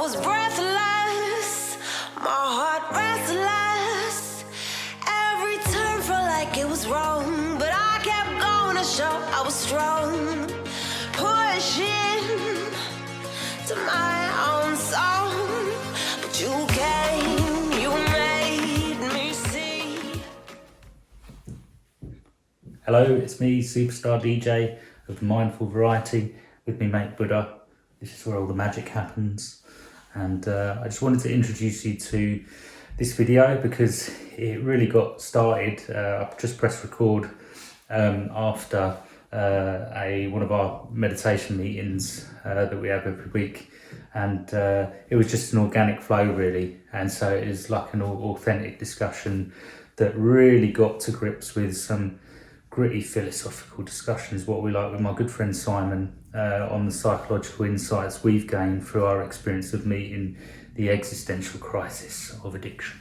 was breathless, my heart restless. Every turn felt like it was wrong, but I kept going to show I was strong. Pushing to my own song, but you came, you made me see. Hello, it's me, Superstar DJ of Mindful Variety, with me mate Buddha. This is where all the magic happens, and I just wanted to introduce you to this video because it really got started. I just pressed record after one of our meditation meetings that we have every week, and it was just an organic flow really, and so it is like an authentic discussion that really got to grips with some gritty philosophical discussions, what we like with my good friend Simon, on the psychological insights we've gained through our experience of meeting the existential crisis of addiction.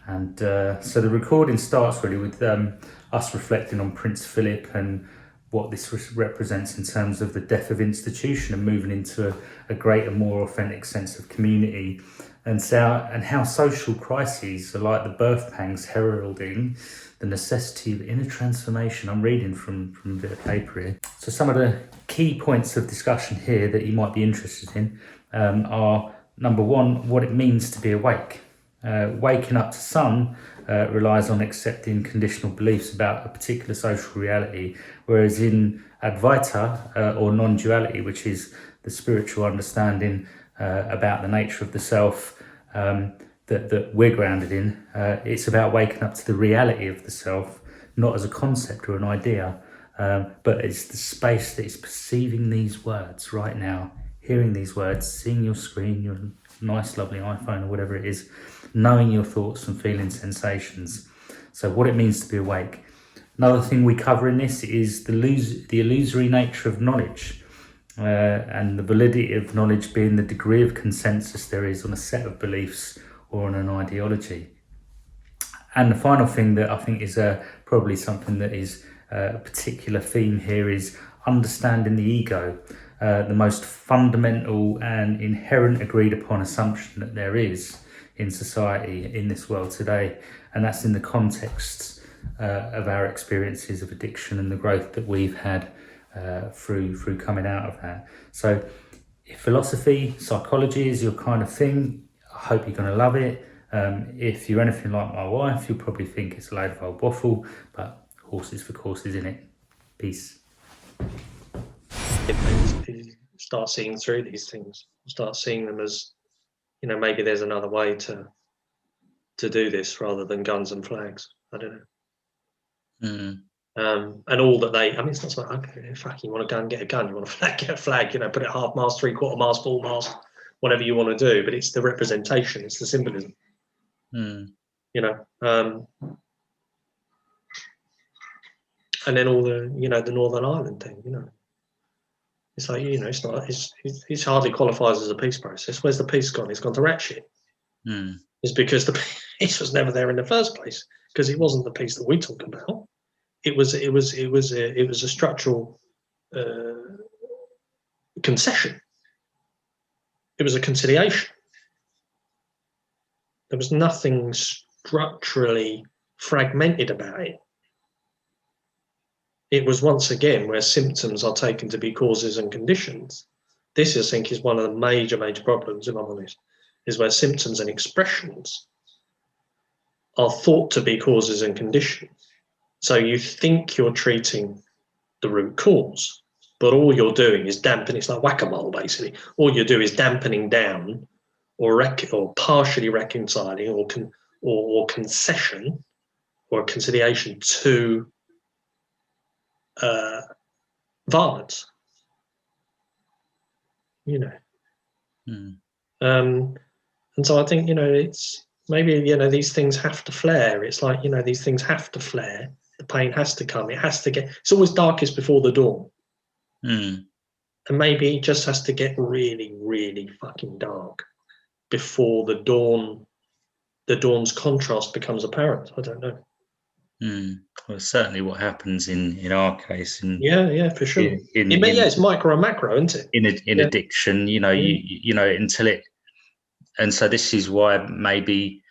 And so the recording starts really with us reflecting on Prince Phillip and what this represents in terms of the death of institution and moving into a greater, more authentic sense of community, and how social crises are like the birth pangs heralding the necessity of inner transformation. I'm reading from a bit of paper here. So some of the key points of discussion here that you might be interested in are, number one, what it means to be awake. Waking up to some relies on accepting conditional beliefs about a particular social reality, whereas in Advaita, or non-duality, which is the spiritual understanding about the nature of the self that we're grounded in, it's about waking up to the reality of the self, not as a concept or an idea, but it's the space that is perceiving these words right now, hearing these words, seeing your screen, your nice lovely iPhone or whatever it is, knowing your thoughts and feeling sensations. So what it means to be awake. Another thing we cover in this is the illusory nature of knowledge, and the validity of knowledge being the degree of consensus there is on a set of beliefs or on an ideology. And the final thing that I think is probably something that is a particular theme here is understanding the ego, the most fundamental and inherent agreed upon assumption that there is in society in this world today, and that's in the context of our experiences of addiction and the growth that we've had through coming out of that. So if philosophy, psychology is your kind of thing, I hope you're going to love it. If you're anything like my wife, you'll probably think it's a load of old waffle, but horses for courses, in it. Peace. Start seeing through these things, start seeing them as, maybe there's another way to do this rather than guns and flags. I don't know. And all that it's not like, okay, fuck, you want to go and get a gun, you want a flag, get a flag, put it half mast, 3/4 mast, full mast, whatever you want to do, but it's the representation, it's the symbolism. And then all the, the Northern Ireland thing, it's like, it's not, it's hardly qualifies as a peace process. Where's the peace gone? It's gone to rat shit. It's because the peace was never there in the first place, because it wasn't the peace that we talk about. It was a structural concession. It was a conciliation. There was nothing structurally fragmented about it. It was once again where symptoms are taken to be causes and conditions. This, I think, is one of the major problems, if I'm honest, is where symptoms and expressions are thought to be causes and conditions. So you think you're treating the root cause, but all you're doing is dampening. It's like whack-a-mole, basically. All you do is dampening down or partially reconciling or concession or conciliation to violence. And so I think, it's maybe, these things have to flare. It's like, these things have to flare. The pain has to come. It has to it's always darkest before the dawn. And maybe it just has to get really, really fucking dark before the dawn's contrast becomes apparent. I don't know. Well, certainly what happens in our case. Yeah, for sure. It's micro and macro, isn't it? In addiction, you know, until it And so this is why maybe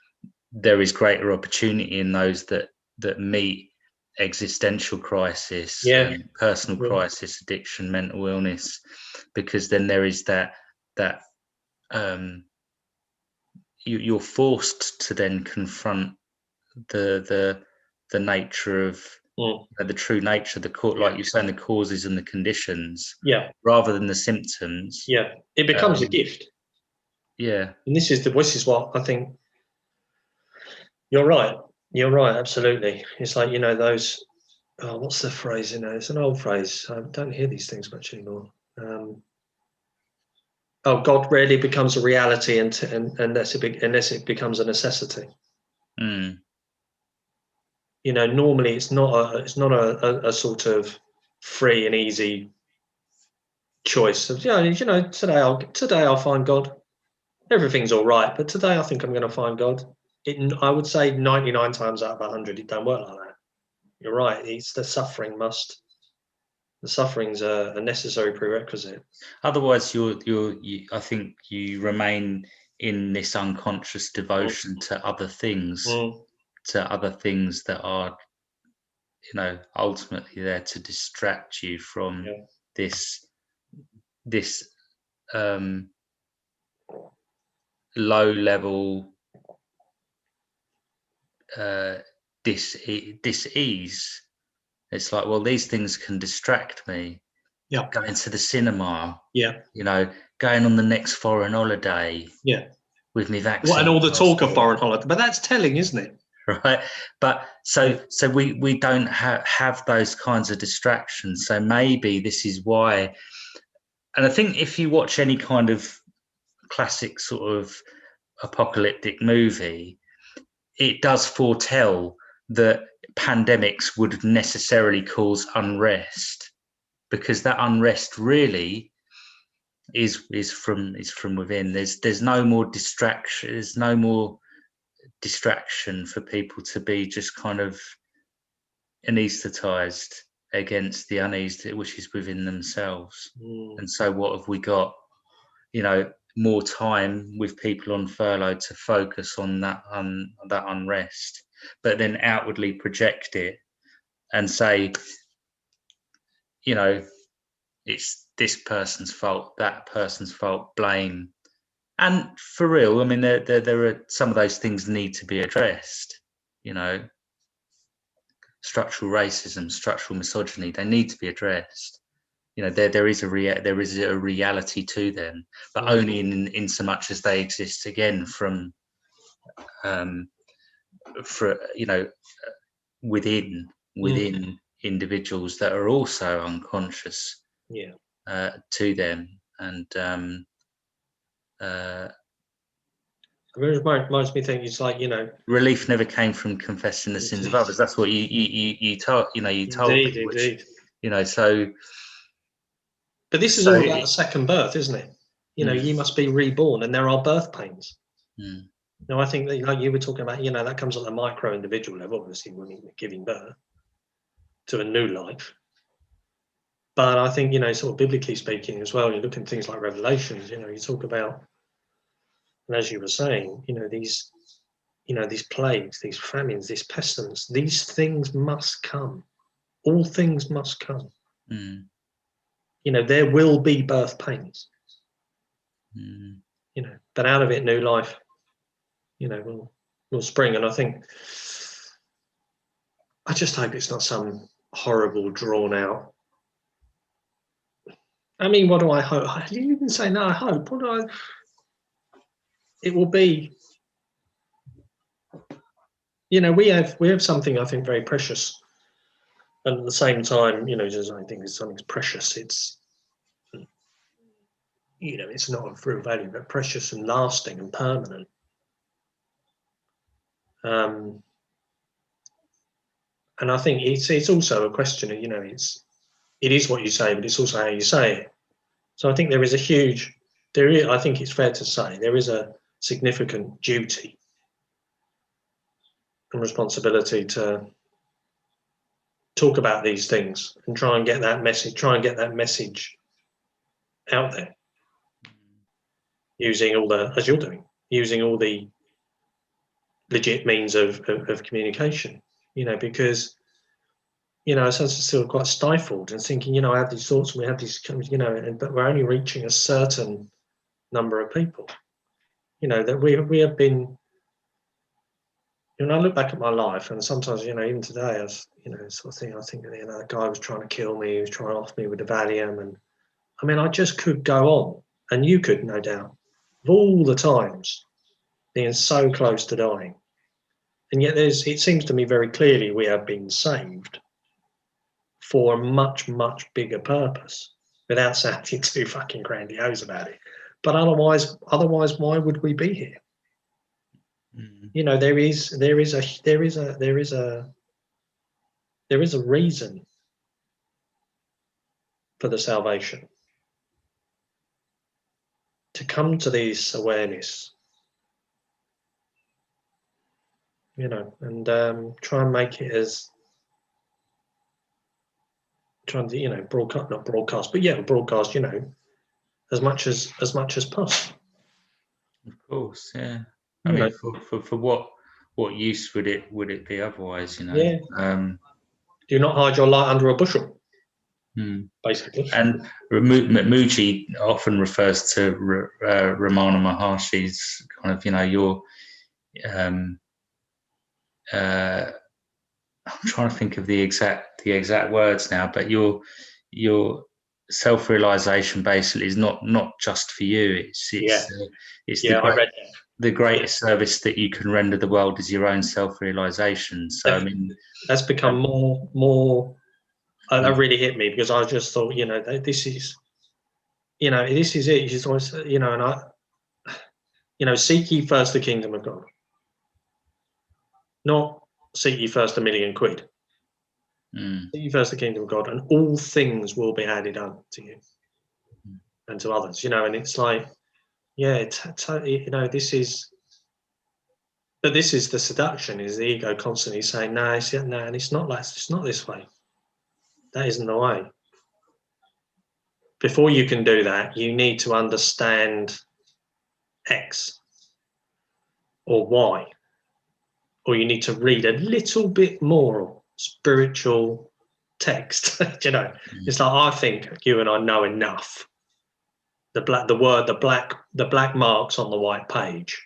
there is greater opportunity in those that meet existential crisis, personal crisis, addiction, mental illness, because then there is that you're forced to then confront the nature of the true nature, like you're saying, the causes and the conditions, rather than the symptoms. It becomes a gift. And this is what I think. You're right, absolutely. It's like, those, what's the phrase, it's an old phrase, I don't hear these things much anymore. God rarely becomes a reality unless it becomes a necessity. Normally it's not a sort of free and easy choice of, today I'll find God. Everything's all right, but today I think I'm going to find God. I would say 99 times out of 100, it don't work like that. You're right. The suffering's a necessary prerequisite. Otherwise, I think you remain in this unconscious devotion to other things, that are, ultimately there to distract you from this low level dis-ease. It's like, well, these things can distract me. Going to the cinema. Going on the next foreign holiday. With me vaccine. And all the talk of foreign holiday, but that's telling, isn't it? Right. But so we don't have those kinds of distractions. So maybe this is why. And I think if you watch any kind of classic sort of apocalyptic movie, it does foretell that pandemics would necessarily cause unrest, because that unrest really is from within. There's no more distraction. There's no more distraction for people to be just kind of anesthetized against the unease which is within themselves. And so what have we got? More time with people on furlough to focus on that unrest, but then outwardly project it and say, it's this person's fault, that person's fault, blame. And for real, I mean, there are some of those things need to be addressed. Structural racism, structural misogyny, they need to be addressed. There is a reality to them, but only in so much as they exist again from within individuals that are also unconscious to them. And it reminds me think it's like, relief never came from confessing the sins of others. That's what you told indeed. So. But this is all about a second birth, isn't it? You must be reborn, and there are birth pains. Now, I think that, like you were talking about, that comes at the micro individual level, obviously, when you're giving birth to a new life. But I think, sort of biblically speaking as well, you look at things like Revelations, you talk about, and as you were saying, these plagues, these famines, this pestilence, these things must come. All things must come. There will be birth pains. But out of it, new life, will spring. And I just hope it's not some horrible, drawn out. I mean, what do I hope? I didn't even say no. I hope. It will be. We have something I think very precious. And at the same time, just I think something's precious. It's, it's not of real value, but precious and lasting and permanent. And I think it's also a question of, it is what you say, but it's also how you say it. So I think I think it's fair to say there is a significant duty and responsibility to talk about these things and try and get that message out there, using all as you're doing, using all the legit means of communication, because, I was still quite stifled and thinking, I have these thoughts and we have these, but we're only reaching a certain number of people, that we have been, I look back at my life and sometimes, even today, I was, sort of thing, I think, that guy was trying to kill me, he was trying to off me with the Valium. And I mean, I just could go on, and you could, no doubt, of all the times being so close to dying. And yet it seems to me very clearly we have been saved for a much, much bigger purpose, without sounding too fucking grandiose about it. But otherwise, why would we be here? There is a reason for the salvation. To come to this awareness, and try and make it as, broadcast, as much as possible. Of course, yeah. I mean, for what use would it be otherwise? Yeah. Do not hide your light under a bushel. Basically. And Muji often refers to Ramana Maharshi's kind of, your I'm trying to think of the exact words now, but your self-realization basically is not just for you. It's the greatest service that you can render the world is your own self-realization. So I mean, that's become more. That really hit me, because I just thought, this is it. It's always, and seek ye first the kingdom of God, not seek ye first £1 million. Seek ye first the kingdom of God, and all things will be added unto you and to others. And it's like, this is. But this is the seduction: is the ego constantly saying, no, and it's not like, it's not this way. That isn't the way. Before you can do that, you need to understand X or Y, or you need to read a little bit more spiritual text. It's like, I think you and I know enough. The black marks on the white page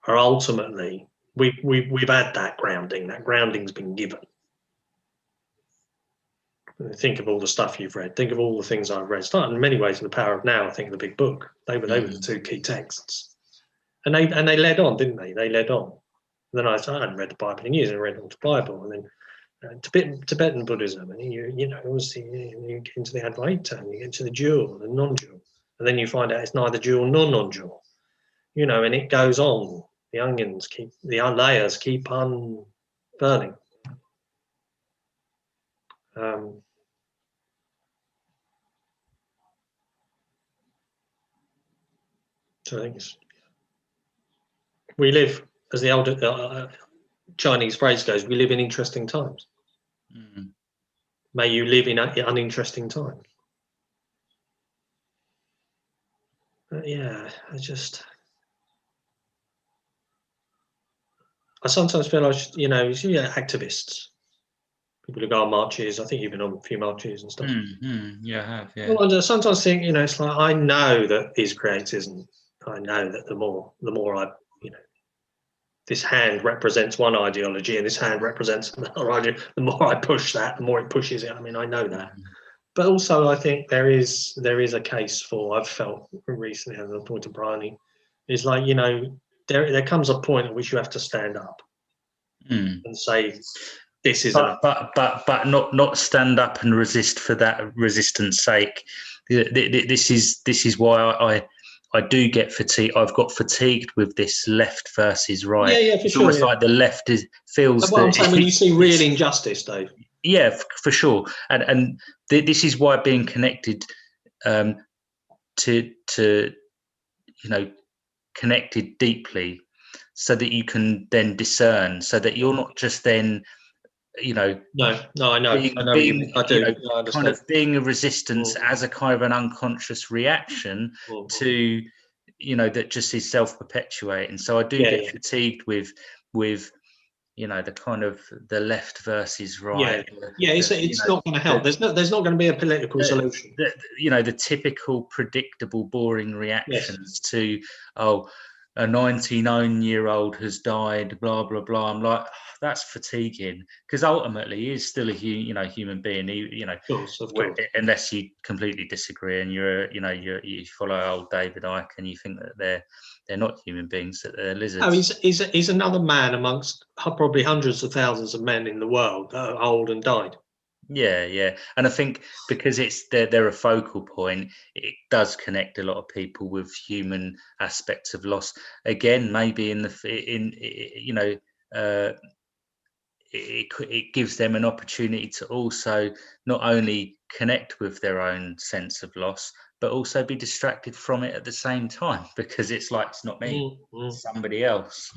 are ultimately, we've had that grounding. That grounding's been given. Think of all the stuff you've read. Think of all the things I've read. Start in many ways in The Power of Now. I think the big book. They were the two key texts, and they led on, didn't they? They led on. And then I hadn't read the Bible in years. I read all the Bible, and then Tibetan Buddhism, and obviously you get into the Advaita, and you get to the dual and non-dual, and then you find out it's neither dual nor non-dual. And it goes on. The layers keep unfurling. So I think we live, as the old Chinese phrase goes, we live in interesting times. May you live in uninteresting times. But I sometimes feel like, activists, people who go on marches. I think you've been on a few marches and stuff. Yeah, I have. Yeah. Well, I sometimes think, it's like, I know that is creatism. I know that the more I, this hand represents one ideology and this hand represents another ideology. The more I push that, the more it pushes it. I mean, I know that. But also, I think there is a case for, I've felt recently, at the point of Bryony, is like, there comes a point at which you have to stand up and say, this is but not stand up and resist for that resistance sake. This is why I do get fatigued. I've got fatigued with this left versus right. It's sure. Almost like the left feels. That's what I'm saying, when you see real injustice, Dave. Yeah, for sure. And this is why being connected to connected deeply, so that you can then discern, so that you're not just then, No, I know. I do. Kind of being a resistance as a kind of an unconscious reaction to that just is self-perpetuating. So I do get fatigued with the kind of the left versus right. It's not going to help. There's not going to be a political solution. The typical predictable boring reactions to a 99-year-old has died, blah blah blah. I'm like, that's fatiguing, because ultimately he is still a human being. Of course. Unless you completely disagree and you follow old David Icke and you think that they're not human beings, that they're lizards. Oh, he's another man amongst probably hundreds of thousands of men in the world that are old and died. Yeah, and I think because they're a focal point, it does connect a lot of people with human aspects of loss. Again, maybe it gives them an opportunity to also not only connect with their own sense of loss, but also be distracted from it at the same time, because it's like, it's not me, it's somebody else.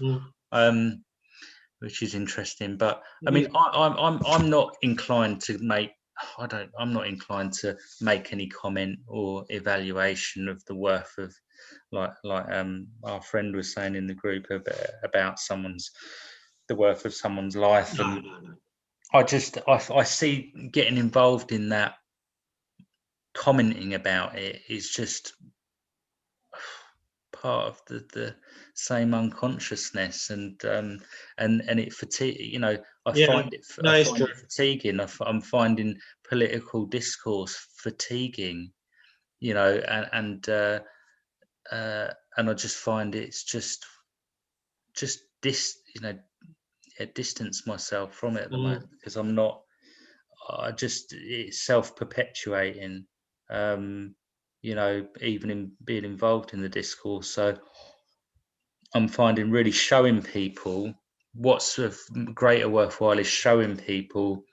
Which is interesting. But I mean, I'm not inclined to make any comment or evaluation of the worth of, like our friend was saying in the group about the worth of someone's life. No. I see getting involved in that, commenting about it, is just part of the same unconsciousness, and it fatigue. I find it fatiguing. I'm finding political discourse fatiguing. And I just find it's just distance myself from it at the moment, because I'm not. It's self-perpetuating. Even in being involved in the discourse. So I'm finding really showing people what's of greater worthwhile is showing people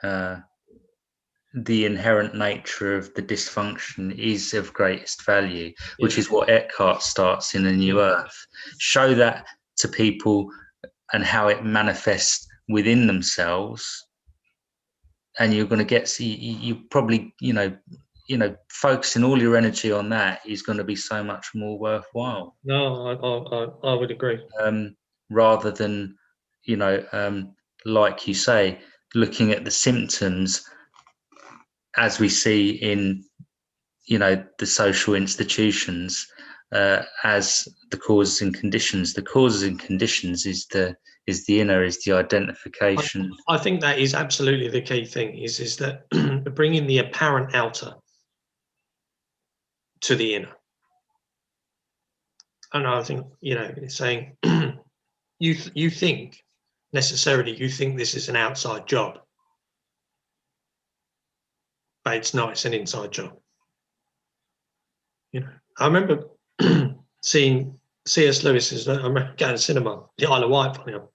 the inherent nature of the dysfunction is of greatest value, which is what Eckhart starts in A New Earth. Show that to people and how it manifests within themselves, and you're going to get, you probably, focusing all your energy on that is going to be so much more worthwhile. No, I would agree. Rather than, like you say, looking at the symptoms as we see in, the social institutions, as the causes and conditions. The causes and conditions is the inner, is the identification. I think that is absolutely the key thing, is that bringing the apparent outer to the inner. And I think, it's saying you think this is an outside job, but it's not. It's an inside job. I remember seeing C.S. Lewis's. I remember going to cinema, the Isle of Wight, funny enough.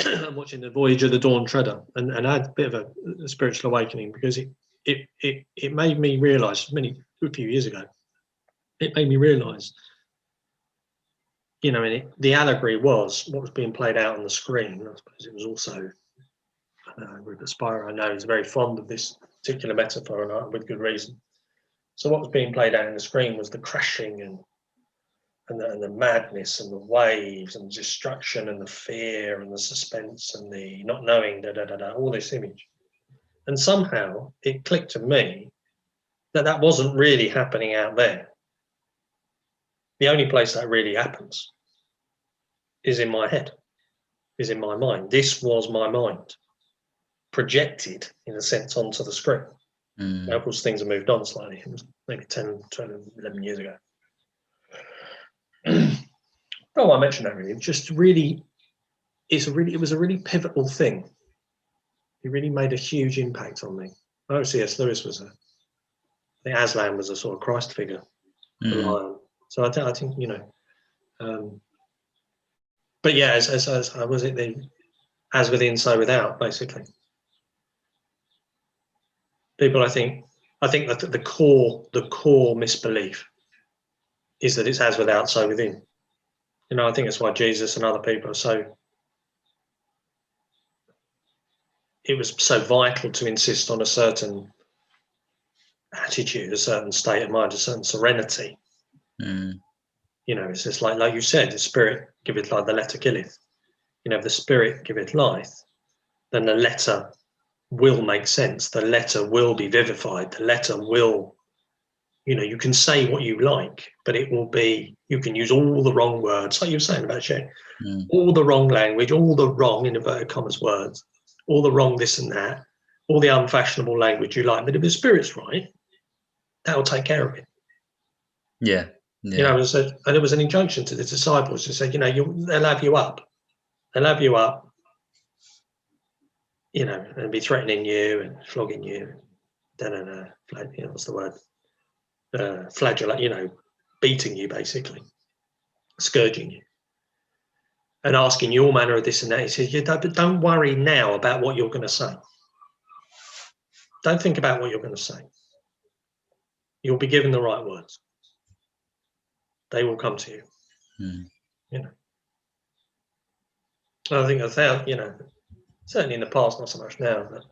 I'm watching The Voyage of the Dawn Treader, and I had a bit of a spiritual awakening, because it made me realise a few years ago. It made me realise, the allegory was what was being played out on the screen. I suppose it was also Rupert Spira, I know, is very fond of this particular metaphor, and with good reason. So what was being played out on the screen was the crashing and the madness and the waves and the destruction and the fear and the suspense and the not knowing, all this image. And somehow it clicked to me that wasn't really happening out there. The only place that really happens is in my head, is in my mind. This was my mind projected, in a sense, onto the screen. Now, of course, things have moved on slightly. It was maybe 10, 12, 11 years ago. I mentioned that really. Just really, it was a really pivotal thing. It really made a huge impact on me. I know C.S. Lewis I think Aslan was a sort of Christ figure, the lion. So I think, but yeah, as was it, as within, so without, basically. People, I think that the core misbelief is that it's as without, so within. I think that's why Jesus and other people are so. It was so vital to insist on a certain attitude, a certain state of mind, a certain serenity. You know, it's just like you said, the spirit giveth life, the letter killeth. You know, if the spirit giveth life, then the letter will make sense. The letter will be vivified. The letter will, you know, you can say what you like, but it will be, you can use all the wrong words, like you were saying about Shane, all the wrong language, all the wrong, in inverted commas, words, all the wrong this and that, all the unfashionable language you like. But if the spirit's right, that will take care of it. Yeah. You know, and there was an injunction to the disciples who said, you know, they'll have you up. They'll have you up, you know, and be threatening you and flogging you. You know, what's the word? Flagellate, you know, beating you basically, scourging you, and asking you all manner of this and that. He says, but don't worry now about what you're going to say. Don't think about what you're going to say. You'll be given the right words. They will come to you. You know. I think you know, certainly in the past, not so much now, but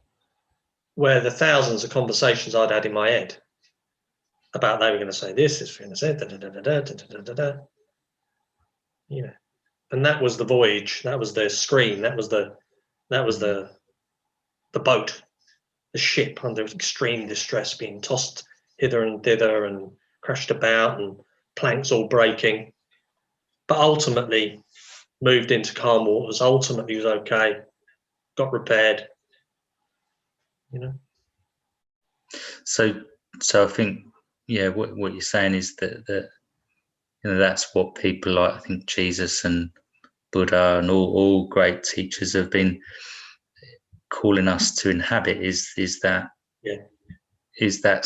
where the thousands of conversations I'd had in my head about they were going to say this going to say da da da da da da da da, you know, and that was the voyage, that was the screen, that was the boat, the ship under extreme distress, being tossed hither and thither and crashed about and planks all breaking, but ultimately moved into calm waters, ultimately was okay, got repaired, you know. So I think, yeah, what you're saying is that you know, that's what people like, I think Jesus and Buddha and all great teachers have been calling us to inhabit, is that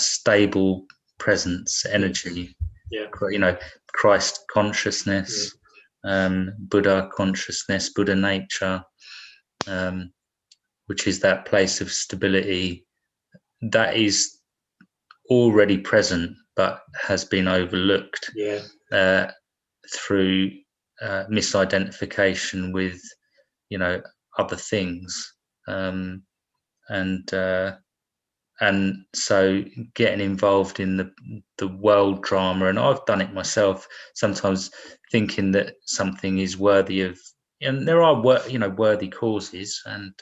stable presence, energy. Yeah. You know, Christ consciousness, Buddha consciousness, Buddha nature, which is that place of stability that is already present but has been overlooked through misidentification with, you know, other things, and so getting involved in the world drama, and I've done it myself, sometimes thinking that something is worthy of, and there are, you know, worthy causes, and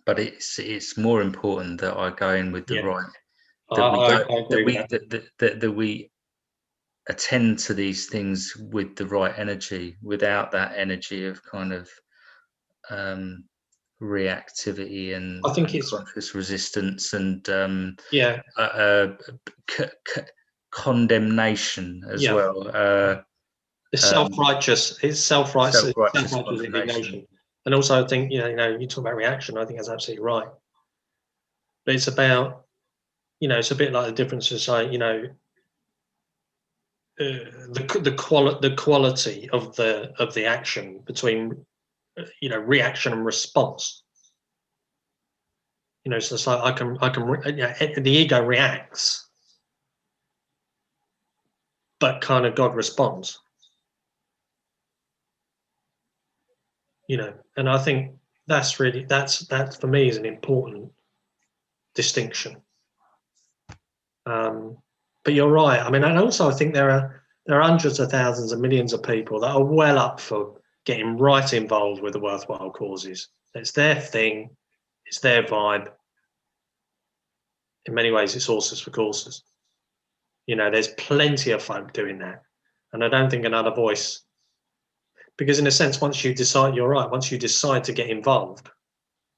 but it's more important that I go in with the right, that we attend to these things with the right energy, without that energy of kind of reactivity and I think it's conscious resistance and condemnation as well. It's self-righteous. It's self-righteous indignation. And also, I think, you know, you talk about reaction. I think that's absolutely right. But it's about, you know, it's a bit like the difference is like, you know, the quality of the action between, you know, reaction and response. You know, so it's like I can the ego reacts, but kind of God responds. You know, and I think that's really that for me is an important distinction. But you're right. I mean, and also I think there are hundreds of thousands and millions of people that are well up for getting right involved with the worthwhile causes. It's their thing. It's their vibe. In many ways, it's horses for courses. You know, there's plenty of folk doing that. And I don't think another voice, because in a sense, once you decide, you're right, once you decide to get involved,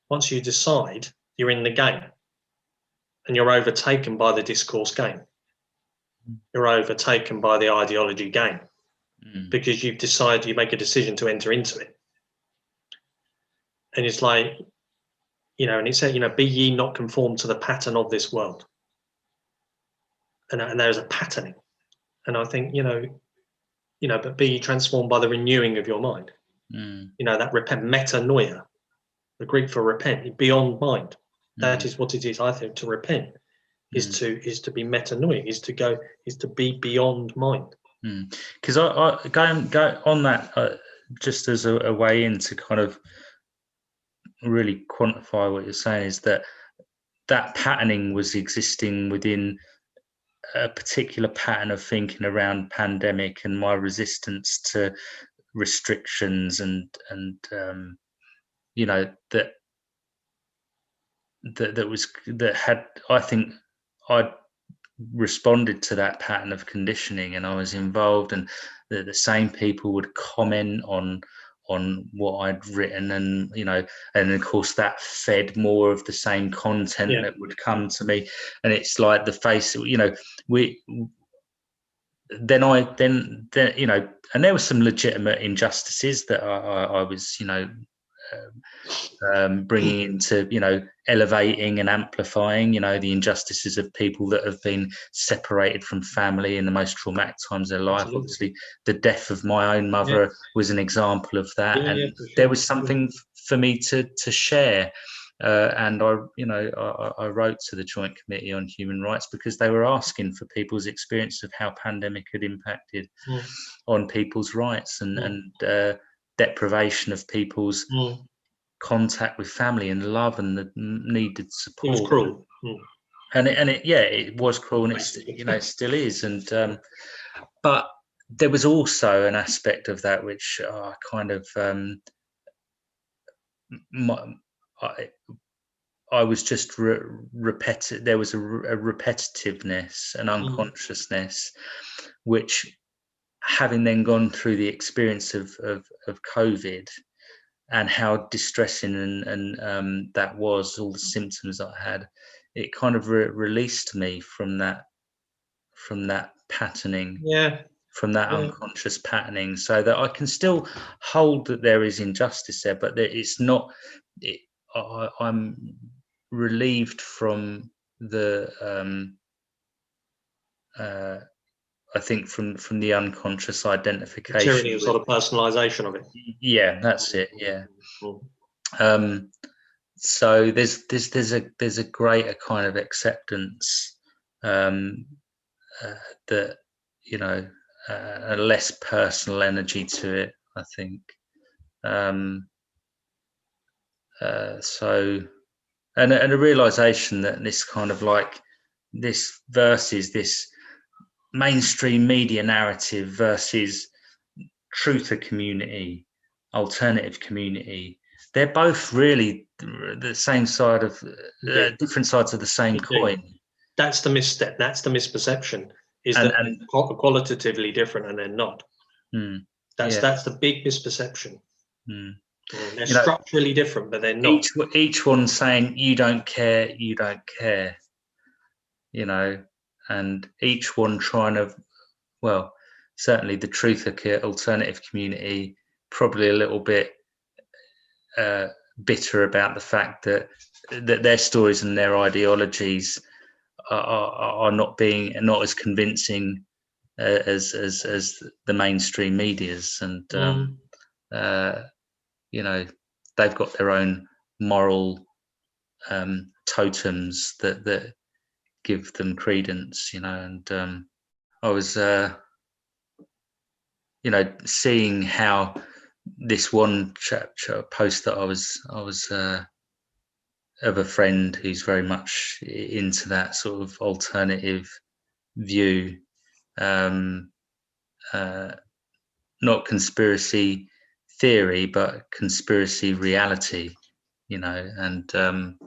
once you decide, you're in the game and you're overtaken by the discourse game. You're overtaken by the ideology game because you've decided, you make a decision to enter into it. And it's like, you know, and it said, you know, be ye not conformed to the pattern of this world. And there's a patterning. And I think, you know, but be ye transformed by the renewing of your mind. You know, that metanoia, the Greek for repent, beyond mind. That is what it is, I think, to repent. Is to be metanoia, is to be beyond mind. Because I go on that just as a way in to kind of really quantify what you're saying, is that patterning was existing within a particular pattern of thinking around pandemic and my resistance to restrictions and you know, that had, I think I'd responded to that pattern of conditioning, and I was involved, and the same people would comment on what I'd written, and you know, and of course that fed more of the same content that would come to me. And it's like the face, you know, then you know, and there were some legitimate injustices that I was, you know, bringing into, you know, elevating and amplifying, you know, the injustices of people that have been separated from family in the most traumatic times of their life. Absolutely. Obviously, the death of my own mother was an example of that, and for sure. there was something for me to share. And I wrote to the Joint Committee on Human Rights because they were asking for people's experience of how pandemic had impacted on people's rights and deprivation of people's contact with family and love and the needed support. It was cruel. And it was cruel, and it's, you know, it still is. And but there was also an aspect of that which kind of I was just repetitive. There was a repetitiveness and unconsciousness, which, having then gone through the experience of COVID and how distressing and that was, all the symptoms I had, it kind of released me from that patterning, from that unconscious patterning, so that I can still hold that there is injustice there, but that it's not. I'm relieved from the I think from the unconscious identification, tyranny and sort of personalization of it. Yeah, that's it. Yeah. So there's a greater kind of acceptance that, you know, a less personal energy to it, I think. So and a realization that this kind of like this versus this mainstream media narrative versus truther community, alternative community, they're both really the same side of different sides of the same coin. That's the misstep. That's the misperception. Is that they're qualitatively different and they're not. That's the big misperception. They're structurally different, but they're not. Each one saying you don't care, you know, and each one trying to, well, certainly the truther alternative community probably a little bit bitter about the fact that their stories and their ideologies are not as convincing as the mainstream media's, and you know, they've got their own moral totems that give them credence, you know. And I was you know, seeing how this one post that I was of a friend who's very much into that sort of alternative view, not conspiracy theory, but conspiracy reality, you know. And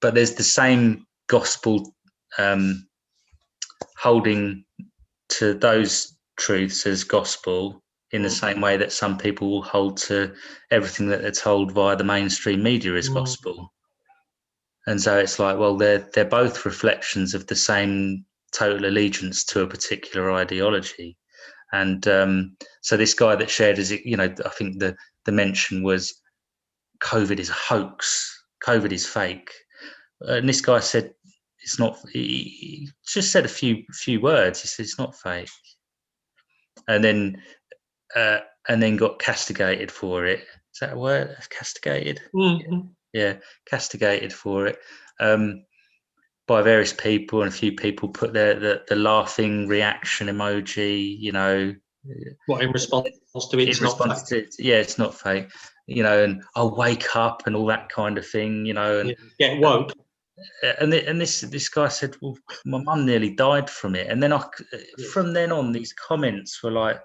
but there's the same gospel holding to those truths as gospel, in the same way that some people will hold to everything that they're told via the mainstream media as gospel. And so it's like, well, they're both reflections of the same total allegiance to a particular ideology. And so this guy that shared, as it, you know, I think the mention was COVID is a hoax, COVID is fake. And this guy said it's not. He just said a few words. He said it's not fake, and then got castigated for it. Is that a word? Castigated? Yeah, castigated for it by various people, and a few people put the laughing reaction emoji. You know, what, in response to it? It's not fake. You know, and I'll wake up and all that kind of thing. You know, and get woke. and this guy said, well, my mum nearly died from it. And then from then on, these comments were like,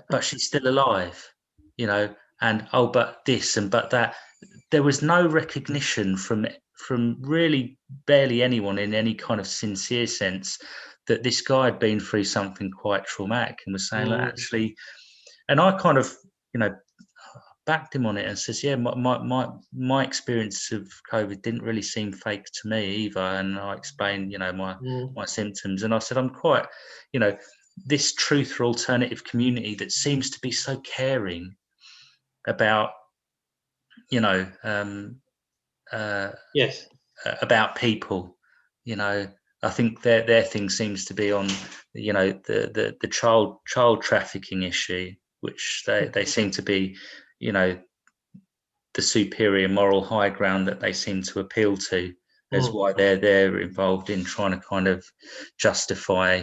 but she's still alive, and oh, but this and but that. There was no recognition from really barely anyone in any kind of sincere sense that this guy had been through something quite traumatic, and was saying, look, actually, and I kind of, backed him on it and says, yeah, my experience of COVID didn't really seem fake to me either. And I explained, my symptoms, and I said, I'm quite, this truth or alternative community that seems to be so caring about, about people, I think their thing seems to be on, the child trafficking issue, which they seem to be, the superior moral high ground that they seem to appeal to, as why they're involved in trying to kind of justify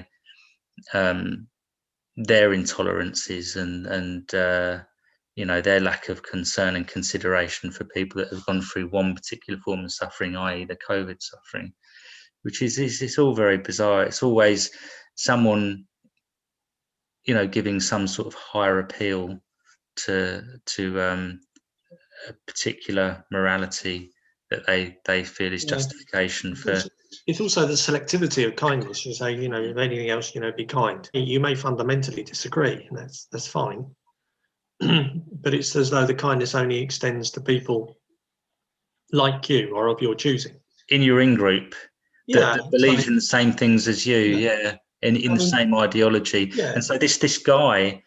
their intolerances and their lack of concern and consideration for people that have gone through one particular form of suffering, i.e. the COVID suffering, which is it's all very bizarre. It's always someone, giving some sort of higher appeal to a particular morality that they feel is justification for. It's also the selectivity of kindness. You say, if anything else, be kind. You may fundamentally disagree, and that's fine. But it's as though the kindness only extends to people like you or of your choosing. In your in-group that believe in the same things as you, in the same ideology. Yeah. And so this guy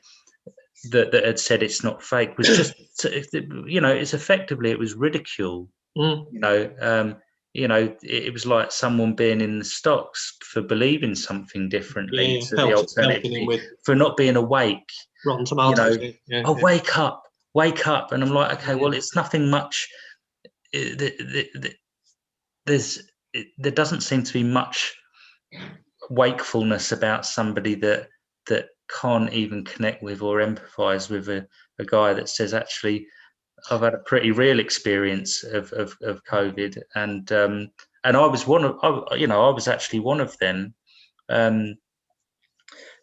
that had said it's not fake was just, it's effectively, it was ridicule. It was like someone being in the stocks for believing something differently to the alternative, for not being awake. Rotten tomatoes. Wake up. And I'm like, okay, well, it's nothing much. There doesn't seem to be much wakefulness about somebody that can't even connect with or empathize with a guy that says, actually, I've had a pretty real experience of COVID, and I was I was actually one of them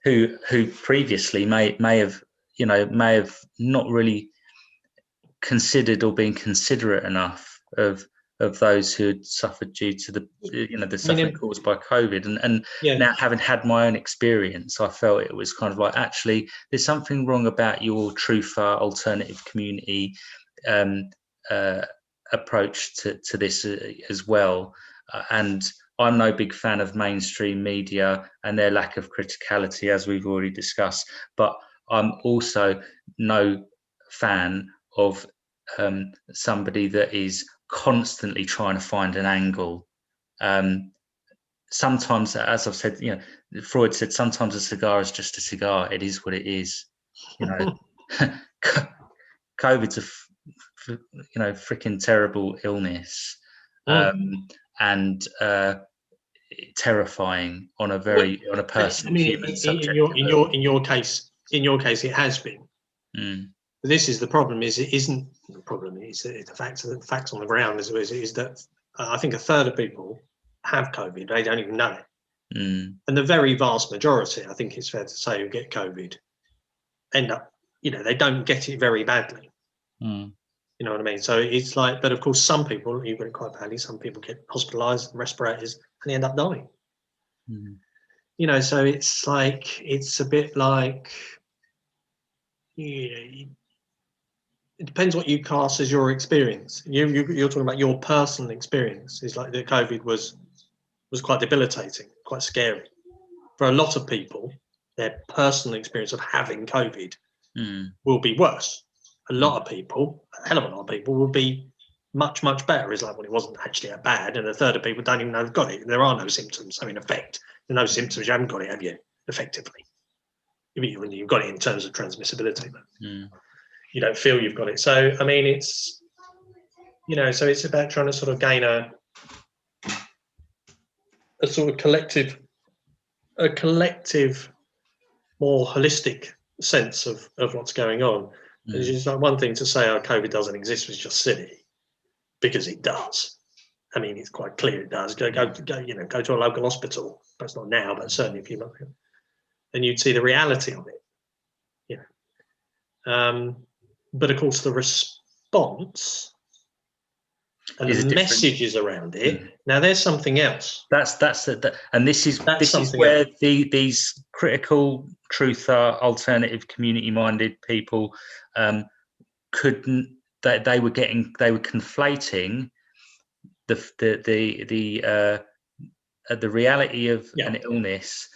who previously may have not really considered or been considerate enough of those who had suffered due to the suffering caused by COVID, and now having had my own experience, I felt it was kind of like, actually, there's something wrong about your truth alternative community approach to this as well, and I'm no big fan of mainstream media and their lack of criticality, as we've already discussed, but I'm also no fan of somebody that is constantly trying to find an angle. Sometimes, as I've said, Freud said, sometimes a cigar is just a cigar. It is what it is. COVID's a freaking terrible illness, and terrifying on a personal human subject. In your case, it has been. This is the problem. It isn't the problem. It's the facts on the ground is that I think a third of people have COVID. They don't even know it, and the very vast majority, I think it's fair to say, who get COVID end up, they don't get it very badly. You know what I mean? So it's like, but of course, some people, you get it quite badly. Some people get hospitalised, respirators, and they end up dying. So it's like, it's a bit like, it depends what you class as your experience. You're talking about your personal experience. It's like the COVID was quite debilitating, quite scary. For a lot of people, their personal experience of having COVID will be worse. A lot of people, a hell of a lot of people, will be much, much better. It's like, well, it wasn't actually that bad. And a third of people don't even know they've got it. There are no symptoms. So in effect, there are no symptoms. You haven't got it, have you? Effectively. You've got it in terms of transmissibility, but you don't feel you've got it. So, I mean, it's, so it's about trying to sort of gain a sort of collective, more holistic sense of what's going on. It's just like one thing to say, COVID doesn't exist, was just silly, because it does. I mean, it's quite clear it does. Go to a local hospital. Perhaps not now, but certainly a few months ago, and you'd see the reality of it. But of course, the response and the messages around it. Now, there's something else. And this is where these critical, truther, alternative, community-minded people couldn't. They were conflating the reality of an illness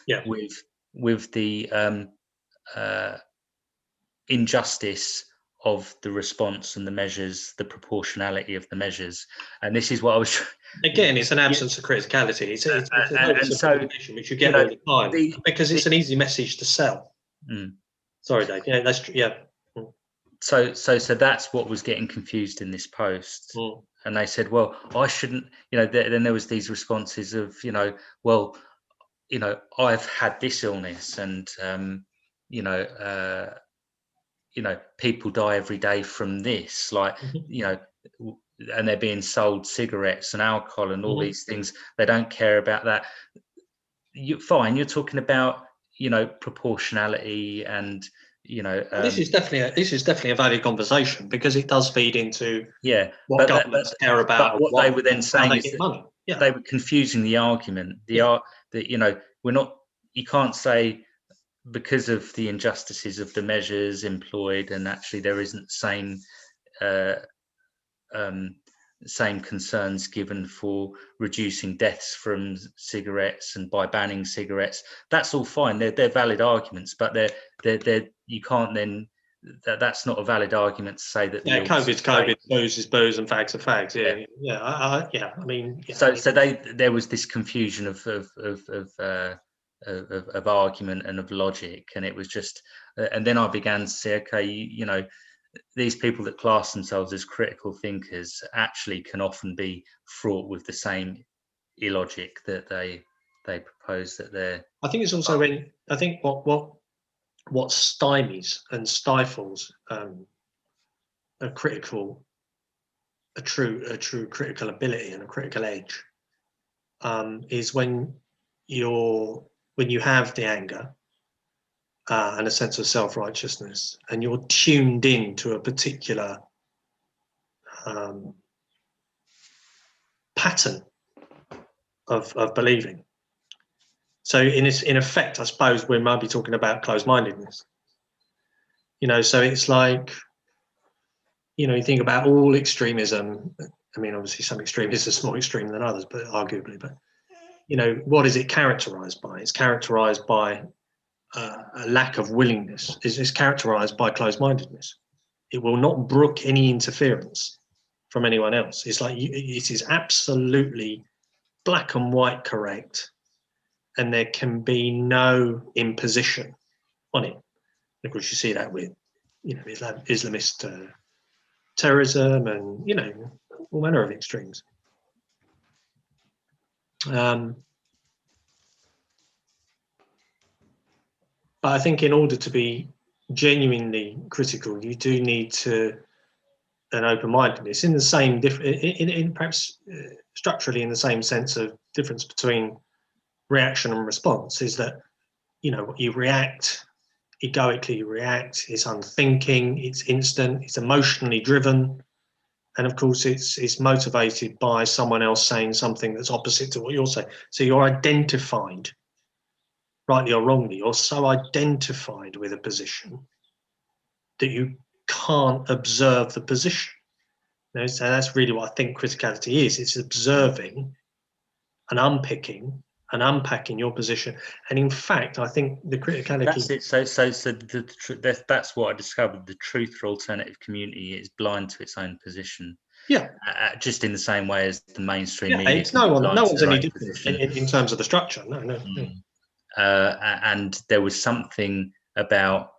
with the injustice of the response and the measures, the proportionality of the measures. And this is what I was again, it's an absence of criticality. It's an which you get all the time because it's an easy message to sell. Sorry, Dave. So that's what was getting confused in this post. And they said, well, I shouldn't, then there was these responses of, well, I've had this illness and people die every day from this, and they're being sold cigarettes and alcohol and all these things. They don't care about that. You're talking about, proportionality and, this is definitely a valid conversation because it does feed into what governments care about. But what they were then saying is that money. They were confusing the argument. We're not. You can't say because of the injustices of the measures employed, and actually there isn't same concerns given for reducing deaths from cigarettes and by banning cigarettes. That's all fine. They're valid arguments, but they're you can't then. That's not a valid argument to say that. COVID's COVID, booze is booze, and fags are fags. I mean, so there was this confusion of argument and of logic, and it was just, and then I began to say, okay, these people that class themselves as critical thinkers actually can often be fraught with the same illogic that they propose that they're. I think it's also what stymies and stifles a true critical ability and a critical edge is when you have the anger and a sense of self-righteousness, and you're tuned in to a particular pattern of believing. So in effect, I suppose we might be talking about closed-mindedness. So it's like, you think about all extremism. I mean, obviously some extremism is more extreme than others, but arguably, what is it characterized by? It's characterized by a lack of willingness. It's characterized by closed-mindedness. It will not brook any interference from anyone else. It's like it is absolutely black and white correct, and there can be no imposition on it. And of course, you see that with, Islamist terrorism and, all manner of extremes. But I think in order to be genuinely critical, you do need an open-mindedness in the same, in perhaps structurally in the same sense of difference between reaction and response is that, you react, egoically you react, it's unthinking, it's instant, it's emotionally driven. And of course, it's motivated by someone else saying something that's opposite to what you're saying. So you're identified, rightly or wrongly, you're so identified with a position that you can't observe the position. So that's really what I think criticality is. It's observing and unpicking and unpacking your position. And in fact, I think the criticality... That's it. So that's what I discovered. The truth for alternative community is blind to its own position. Yeah. Just in the same way as the mainstream media. It's no one's any different in terms of the structure. No. And there was something about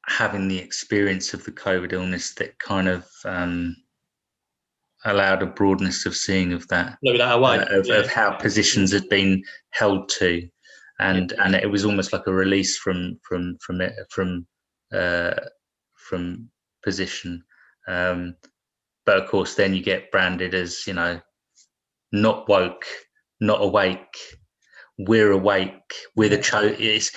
having the experience of the COVID illness that kind of allowed a broadness of seeing of that, of how positions had been held to, and it was almost like a release from position. But of course, then you get branded as not woke, not awake. We're awake. We're the chosen. This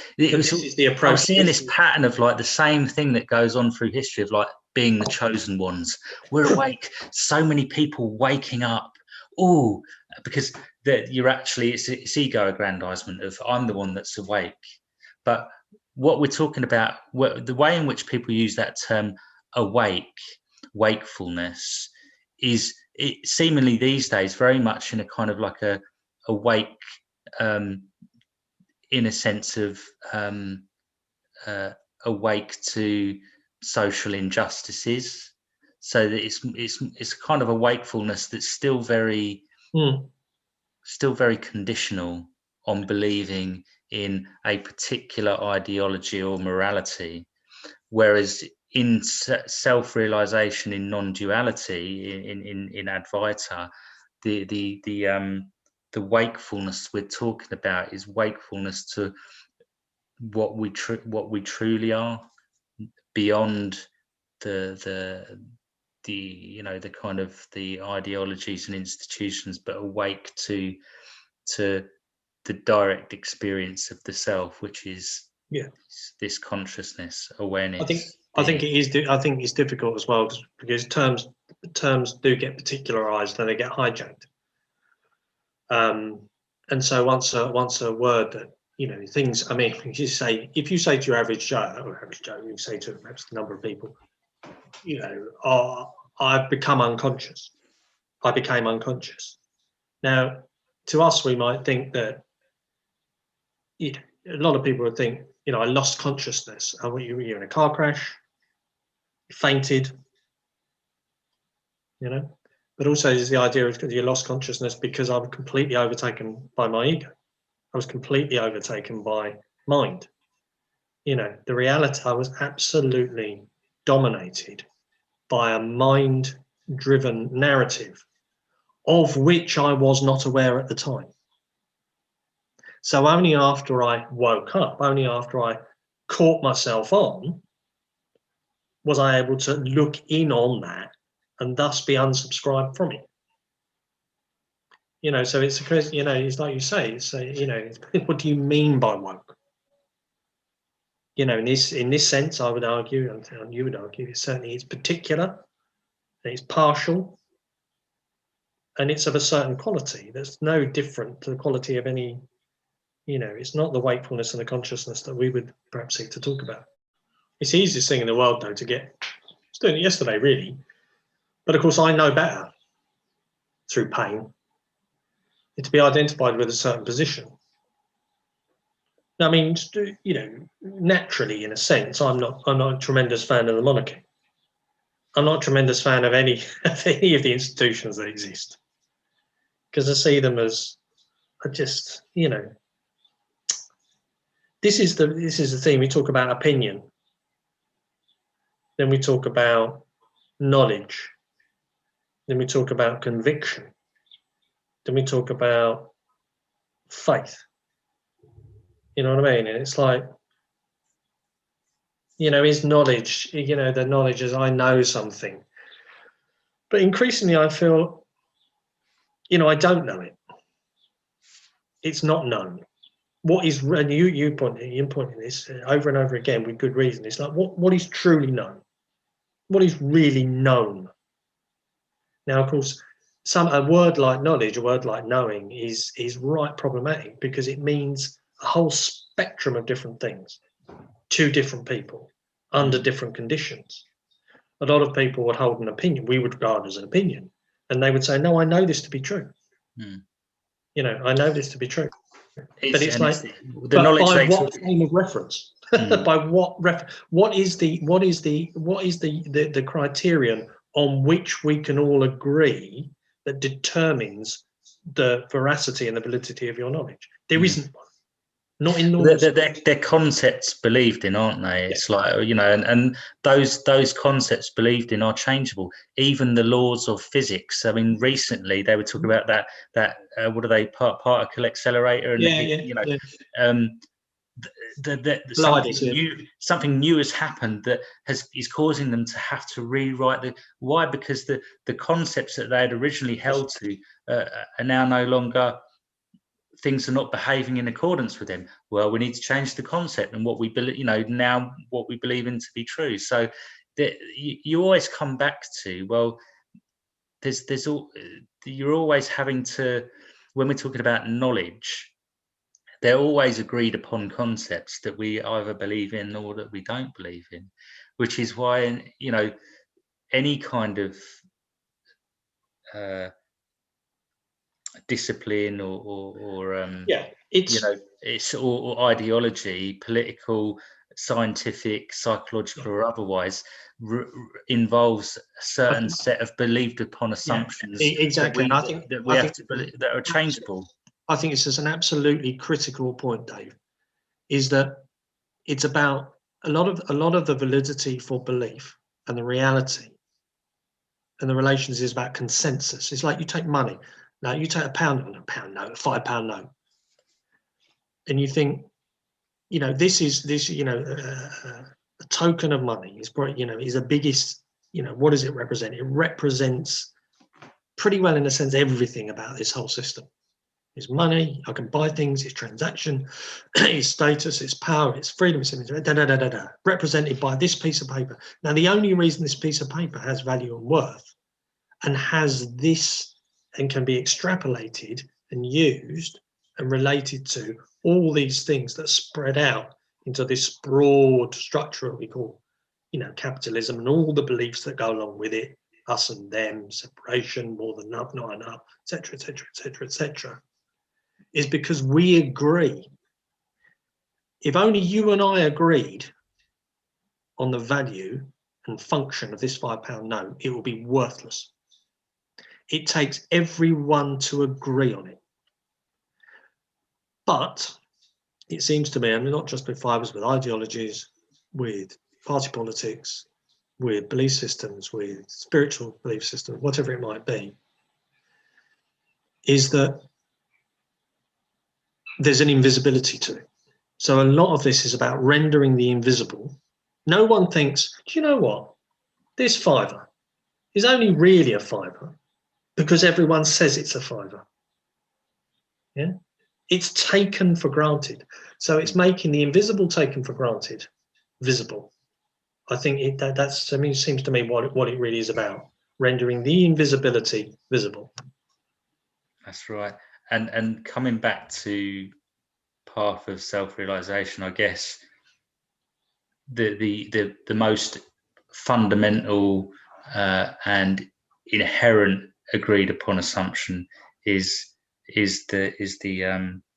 is the approach. I'm seeing this pattern of like the same thing that goes on through history of like being the chosen ones. We're awake. So many people waking up. Oh, because you're actually it's ego aggrandizement of I'm the one that's awake. But what we're talking about, the way in which people use that term awake, wakefulness, is it seemingly these days very much in a kind of like a awake, in a sense of awake to social injustices, so that it's kind of a wakefulness that's still very conditional on believing in a particular ideology or morality, whereas in self-realization, in non-duality, in Advaita, the wakefulness we're talking about is wakefulness to what we truly are, beyond the the kind of the ideologies and institutions, but awake to the direct experience of the self, which is this consciousness, awareness. I think it is. I think it's difficult as well because terms do get particularized and they get hijacked. And so once a word that things. I mean, if you say to your average Joe, you say to perhaps a number of people, I've become unconscious. I became unconscious. Now, to us, we might think that a lot of people would think, I lost consciousness. You're in a car crash, you fainted, But also there's the idea of you lost consciousness because I'm completely overtaken by my ego. I was completely overtaken by mind. The reality, I was absolutely dominated by a mind-driven narrative of which I was not aware at the time. So only after I woke up, only after I caught myself on, was I able to look in on that and thus be unsubscribed from it. So it's because, it's like you say, what do you mean by woke? In this sense, I would argue, and you would argue, certainly it's particular, and it's partial, and it's of a certain quality that's no different to the quality of any, it's not the wakefulness and the consciousness that we would perhaps seek to talk about. It's the easiest thing in the world, though, to get. I was doing it yesterday, really. But of course, I know better through pain to be identified with a certain position. I mean, naturally, in a sense, I'm not a tremendous fan of the monarchy. I'm not a tremendous fan of any of the institutions that exist, because I see them as just, this is the theme. We talk about opinion, then we talk about knowledge, then we talk about conviction, then we talk about faith. You know what I mean? And it's like, is knowledge, the knowledge is I know something. But increasingly I feel, I don't know it. It's not known. What is, and you pointed this over and over again with good reason. It's like, what is truly known? What is really known? Now, of course, a word like knowledge, a word like knowing is right problematic, because it means a whole spectrum of different things to different people under different conditions. A lot of people would hold an opinion, we would regard as an opinion, and they would say, no, I know this to be true. I know this to be true. But it's like, the knowledge by what frame of reference? By what is the criterion on which we can all agree that determines the veracity and the validity of your knowledge? There isn't one. Not in normal. They're concepts believed in, aren't they? It's like, and those concepts believed in are changeable. Even the laws of physics. I mean, recently they were talking about that what are they, particle accelerator, and something new has happened that is causing them to have to rewrite why, because the concepts that they had originally held to are now no longer, things are not behaving in accordance with them. Well, we need to change the concept and what we believe, now what we believe in to be true. So that you always come back to, well, you're always having to, when we're talking about knowledge, they're always agreed upon concepts that we either believe in or that we don't believe in, which is why, any kind of discipline or it's or ideology, political, scientific, psychological, or otherwise, involves a certain set of believed upon assumptions exactly. that are changeable. I think this is an absolutely critical point, Dave, is that it's about a lot of the validity for belief and the reality and the relations is about consensus. It's like you take money. Now you take a £1 note, a £5 note, and you think, this is a token of money. It's probably, is the biggest. What does it represent? It represents pretty well, in a sense, everything about this whole system. It's money, I can buy things, it's transaction, it's status, it's power, it's freedom, it's represented by this piece of paper. Now, the only reason this piece of paper has value and worth and has this and can be extrapolated and used and related to all these things that spread out into this broad structure we call, capitalism, and all the beliefs that go along with it, us and them, separation, more than enough, not enough, etc., etc., etc., etc., is because we agree. If only you and I agreed on the value and function of this £5 note, it will be worthless. It takes everyone to agree on it. But it seems to me, not just with fibres, with ideologies, with party politics, with belief systems, with spiritual belief systems, whatever it might be, is that there's an invisibility to it. So a lot of this is about rendering the invisible. No one thinks, do you know what? This fiver is only really a fiver because everyone says it's a fiver. Yeah, it's taken for granted. So it's making the invisible taken for granted visible. I think seems to me what it really is about, rendering the invisibility visible. That's right. And coming back to path of self-realization, I guess the most fundamental and inherent agreed upon assumption is the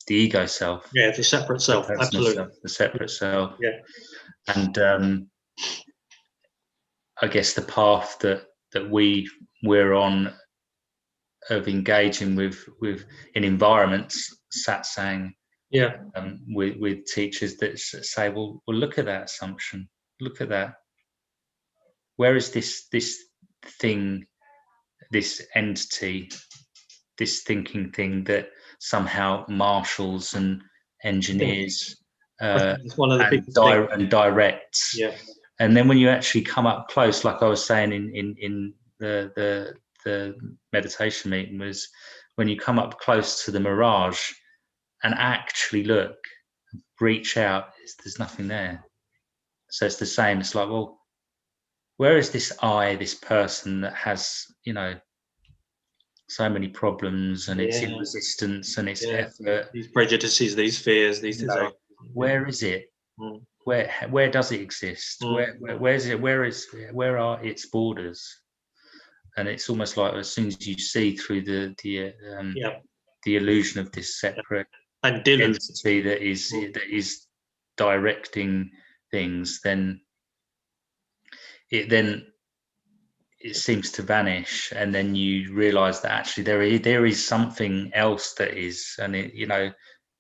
ego self. Yeah, the separate self. Absolutely, self, the separate self. Yeah, and I guess the path that we're on of engaging with in environments, satsang, with teachers that say, well, look at that assumption, look at that. Where is this thing, this entity, this thinking thing that somehow marshals and engineers it's one of the and directs? Yeah. And then when you actually come up close, like I was saying in the meditation meeting, was when you come up close to the mirage and actually look, reach out, there's nothing there. So it's the same. It's like, well, where is this I, this person that has, so many problems and it's in resistance and it's effort, these prejudices, these fears, these desires. Where is it? Where does it exist? Where is it? Where are its borders? And it's almost like as soon as you see through the illusion of this separate entity that is directing things, then it seems to vanish, and then you realize that actually there is something else that is, and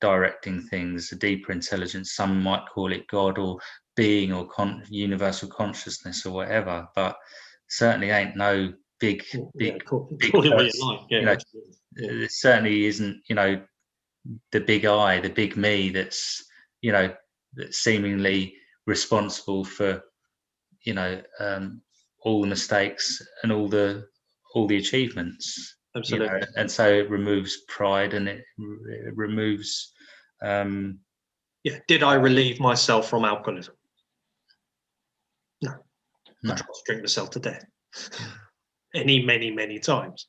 directing things, a deeper intelligence. Some might call it God or being or universal consciousness or whatever, but certainly ain't no big call it what you like. It certainly isn't the big I, the big me that's that's seemingly responsible for, all the mistakes and all the achievements. Absolutely. And so it removes pride, and it removes. Did I relieve myself from alcoholism? No. I tried to drink myself to death many times,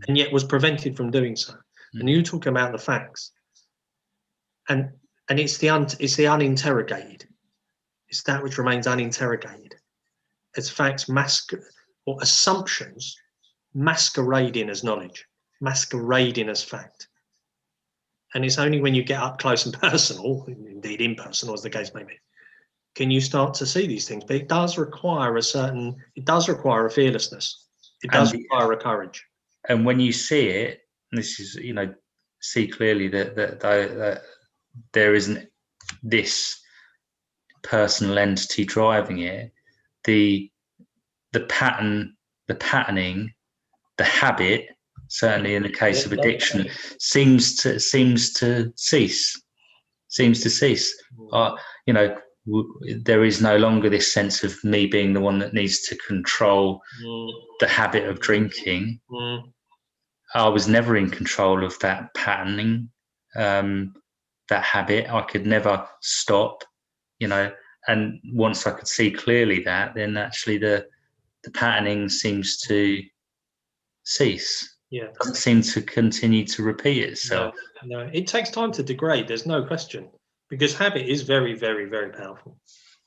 and yet was prevented from doing so. And you talk about the facts, and it's the uninterrogated. It's that which remains uninterrogated. It's facts or assumptions masquerading as knowledge, masquerading as fact. And it's only when you get up close and personal, indeed impersonal as the case may be, can you start to see these things. But it does require a fearlessness. It does require a courage. And when you see it, this is, see clearly that there isn't this personal entity driving it. The patterning, the habit, certainly in the case of addiction, seems to cease. There is no longer this sense of me being the one that needs to control the habit of drinking. I was never in control of that patterning, that habit. I could never stop, and once I could see clearly that, then actually the patterning seems to cease. It doesn't seem to continue to repeat itself. No, it takes time to degrade, there's no question, because habit is very, very, very powerful.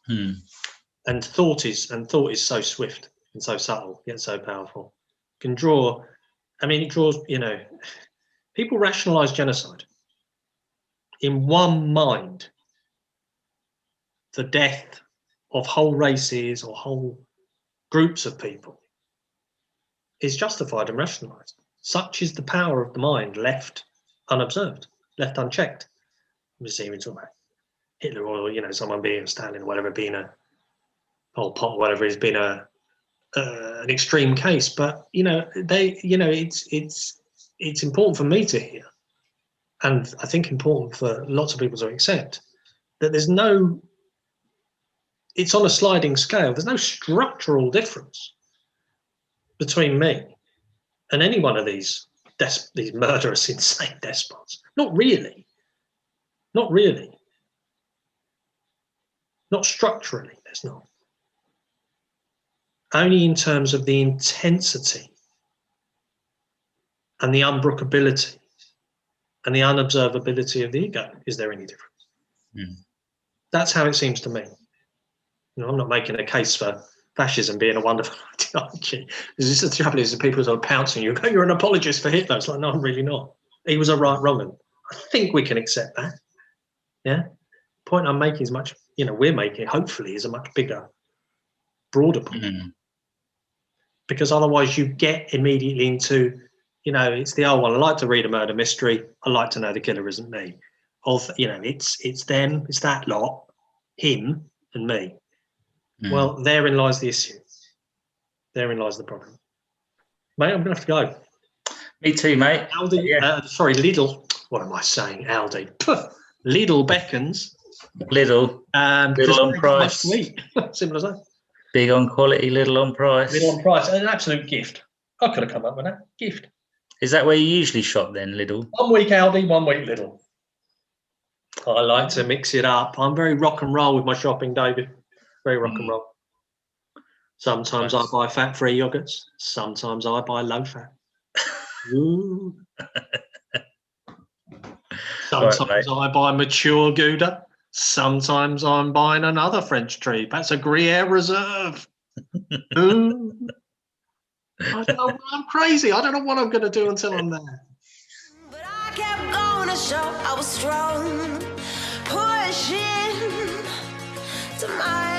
And thought is so swift and so subtle, yet so powerful. It draws, people rationalize genocide. In one mind, the death of whole races or whole groups of people is justified and rationalized. Such is the power of the mind left unobserved, left unchecked. I'm just even talking about Hitler or someone being Stalin or whatever, being a Pol Pot or whatever, has been an extreme case. But it's important for me to hear, and I think important for lots of people to accept, that it's on a sliding scale. There's no structural difference between me and any one of these murderous, insane despots. Not really. Not structurally, there's not. Only in terms of the intensity and the unbrookability and the unobservability of the ego is there any difference. That's how it seems to me. I'm not making a case for fascism being a wonderful ideology. This is the trouble, is that people sort of pounce on you and go, you're an apologist for Hitler. It's like, no, I'm really not. He was a right-wronger. I think we can accept that. Yeah. The point I'm making is we're making, hopefully, is a much bigger, broader point. Because otherwise you get immediately into, it's the old one. I like to read a murder mystery. I like to know the killer isn't me. It's them, it's that lot, him and me. Well, therein lies the issue. Therein lies the problem. Mate, I'm going to have to go. Me too, mate. Aldi, Lidl. What am I saying? Aldi. Lidl beckons. Lidl on price. Simple as that. Big on quality, little on price. Lidl on price. An absolute gift. I could have come up with that. Gift. Is that where you usually shop then, Lidl? 1 week Aldi, 1 week Lidl. I like to mix it up. I'm very rock and roll with my shopping, David. Very rock and roll. Sometimes I buy fat-free yogurts. Sometimes I buy low-fat. Sometimes I buy mature Gouda. Sometimes I'm buying another French treat. That's a Gruyere Reserve. Ooh. I don't know. I'm crazy. I don't know what I'm going to do until I'm there. But I kept going to show I was strong, pushing to my